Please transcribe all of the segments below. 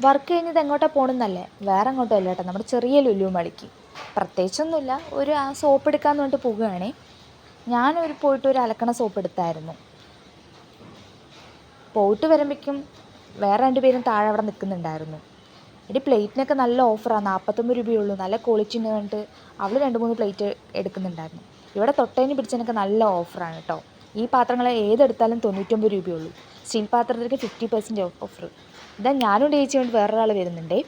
Work കഴിഞ്ഞത് എങ്ങോട്ടാണ് പോകണമെന്നല്ലേ? വേറെ എങ്ങോട്ടും അല്ല കേട്ടോ, നമ്മുടെ ചെറിയ ലുലു മളിക്ക്. പ്രത്യേകിച്ചൊന്നുമില്ല, ഒരു സോപ്പ് എടുക്കാമെന്ന് പറഞ്ഞിട്ട് പോവുകയാണേ. പോയിട്ട് ഒരു അലക്കണ സോപ്പ് എടുത്തായിരുന്നു. പോയിട്ട് വരുമ്പോഴേക്കും വേറെ 2 പേരും താഴെ അവിടെ നിൽക്കുന്നുണ്ടായിരുന്നു. എടി പ്ലേറ്റിനൊക്കെ നല്ല ഓഫറാണ്, 49 രൂപയുള്ളൂ, നല്ല ക്വാളിറ്റി ഉണ്ട് പറഞ്ഞിട്ട് അവൾ 2-3 പ്ലേറ്റ് എടുക്കുന്നുണ്ടായിരുന്നു. ഇവിടെ തൊട്ടതിന് പിടിച്ചതിനൊക്കെ നല്ല ഓഫറാണ് കേട്ടോ. ഈ പാത്രങ്ങൾ ഏതെടുത്താലും 99 രൂപയുള്ളൂ. സ്റ്റീൽ പാത്രത്തിലേക്ക് 50% ഓഫർ. ഇതാ ഞാനും ചേച്ചി കൊണ്ട് വേറൊരാൾ വരുന്നുണ്ടേ.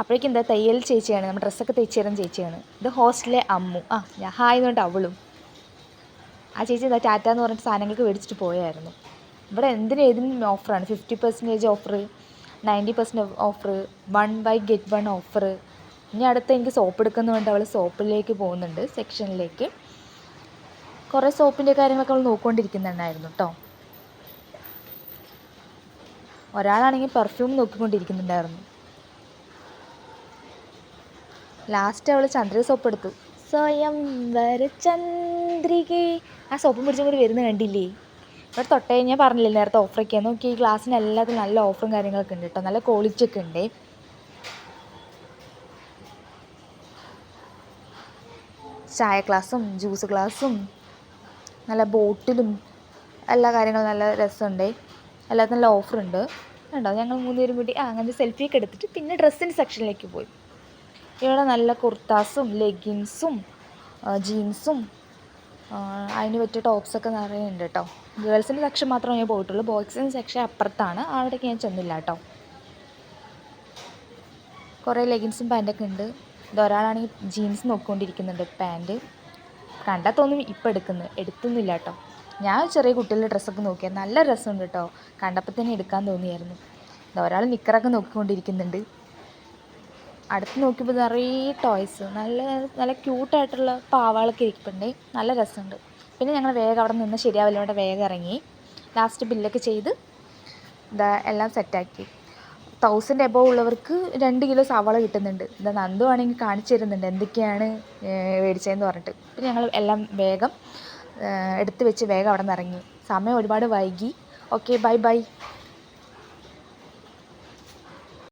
അപ്പോഴേക്കും എന്താ തയ്യൽ ചേച്ചിയാണ്, നമ്മുടെ ഡ്രസ്സൊക്കെ തയ്ച്ചു തരുന്ന ചേച്ചിയാണ്. ഇത് ഹോസ്റ്റലിലെ അമ്മു. ഞാൻ ഹായ് കൊണ്ട് അവളും. ആ ചേച്ചി എന്താ ടാറ്റ എന്ന് പറഞ്ഞിട്ട് സാധനങ്ങൾക്ക് മേടിച്ചിട്ട് പോയായിരുന്നു. ഇവിടെ ഏതിനും ഓഫറാണ്. 50% ഓഫർ, 90% ഓഫർ, 1/get 1 ഓഫർ. ഇനി അടുത്ത് എനിക്ക് സോപ്പ് എടുക്കുന്നത് കൊണ്ട് അവൾ സോപ്പിലേക്ക് പോകുന്നുണ്ട്, സെക്ഷനിലേക്ക്. കുറേ സോപ്പിൻ്റെ കാര്യങ്ങളൊക്കെ അവൾ നോക്കിക്കൊണ്ടിരിക്കുന്നുണ്ടായിരുന്നു കേട്ടോ. ഒരാളാണെങ്കിൽ പെർഫ്യൂം നോക്കിക്കൊണ്ടിരിക്കുന്നുണ്ടായിരുന്നു. ലാസ്റ്റ് അവൾ ചന്ദ്രിക സോപ്പ് എടുത്തു. സ്വയംവര ചന്ദ്രികേ, ആ സോപ്പും പിടിച്ചും കൂടി വരുന്ന കണ്ടില്ലേ? ഇവിടെ തൊട്ടേ ഞാൻ പറഞ്ഞില്ലേ നേരത്തെ ഓഫറൊക്കെ നോക്കി. ഈ ഗ്ലാസ്സിന് എല്ലാത്തിനും നല്ല ഓഫറും കാര്യങ്ങളൊക്കെ ഉണ്ട് കേട്ടോ, നല്ല ക്വാളിറ്റി ഒക്കെ ഉണ്ട്. ചായ ഗ്ലാസും ജ്യൂസ് ഗ്ലാസും നല്ല ബോട്ടിലും എല്ലാ കാര്യങ്ങളും നല്ല രസമുണ്ട്. എല്ലാത്തിനും നല്ല ഓഫറുണ്ട് കണ്ടോ. ഞങ്ങൾ 3 പേരും കൂടി അങ്ങനെ സെൽഫിയൊക്കെ എടുത്തിട്ട് പിന്നെ ഡ്രസ്സിൻ്റെ സെക്ഷനിലേക്ക് പോയി. ഇവിടെ നല്ല കുർത്താസും ലെഗിൻസും ജീൻസും അതിന് പറ്റിയ ടോപ്സൊക്കെ നിറയെ ഉണ്ട് കേട്ടോ. ഗേൾസിൻ്റെ സെക്ഷൻ മാത്രമേ ഞാൻ പോയിട്ടുള്ളൂ, ബോയ്സിൻ്റെ സെക്ഷൻ അപ്പുറത്താണ്, അവിടേക്ക് ഞാൻ ചെന്നില്ല കേട്ടോ. കുറേ ലെഗിൻസും പാൻറ്റൊക്കെ ഉണ്ട്. ഇതൊരാളാണെങ്കിൽ ജീൻസ് നോക്കിക്കൊണ്ടിരിക്കുന്നുണ്ട്, പാൻറ്റ്. കണ്ടാൽ തോന്നും ഇപ്പം എടുത്തൊന്നുമില്ല കേട്ടോ. ഞാൻ ചെറിയ കുട്ടികളുടെ ഡ്രസ്സൊക്കെ നോക്കിയാൽ നല്ല രസമുണ്ട് കേട്ടോ, കണ്ടപ്പോൾ തന്നെ എടുക്കാൻ തോന്നിയായിരുന്നു. ഒരാൾ നിക്കറൊക്കെ നോക്കിക്കൊണ്ടിരിക്കുന്നുണ്ട്. അടുത്ത് നോക്കിയപ്പോൾ നിറയെ ടോയ്സ്, നല്ല നല്ല ക്യൂട്ടായിട്ടുള്ള പാവകളൊക്കെ ഇരിപ്പുണ്ട്, നല്ല രസമുണ്ട്. പിന്നെ ഞങ്ങൾ വേഗം അവിടെ നിന്ന് ശരിയാവില്ല, അവിടെ വേഗം ഇറങ്ങി ലാസ്റ്റ് ബില്ലൊക്കെ ചെയ്ത് എല്ലാം സെറ്റാക്കി. 1000 എബോവ് ഉള്ളവർക്ക് 2 കിലോ സവാള കിട്ടുന്നുണ്ട്. നന്ദു ആണെങ്കിൽ കാണിച്ചു തരുന്നുണ്ട് എന്തൊക്കെയാണ് മേടിച്ചതെന്ന് പറഞ്ഞിട്ട്. പിന്നെ ഞങ്ങൾ എല്ലാം വേഗം എടുത്ത് വെച്ച് വേഗം അവിടെ നിന്ന് ഇറങ്ങി. സമയം ഒരുപാട് വൈകി. Okay, by.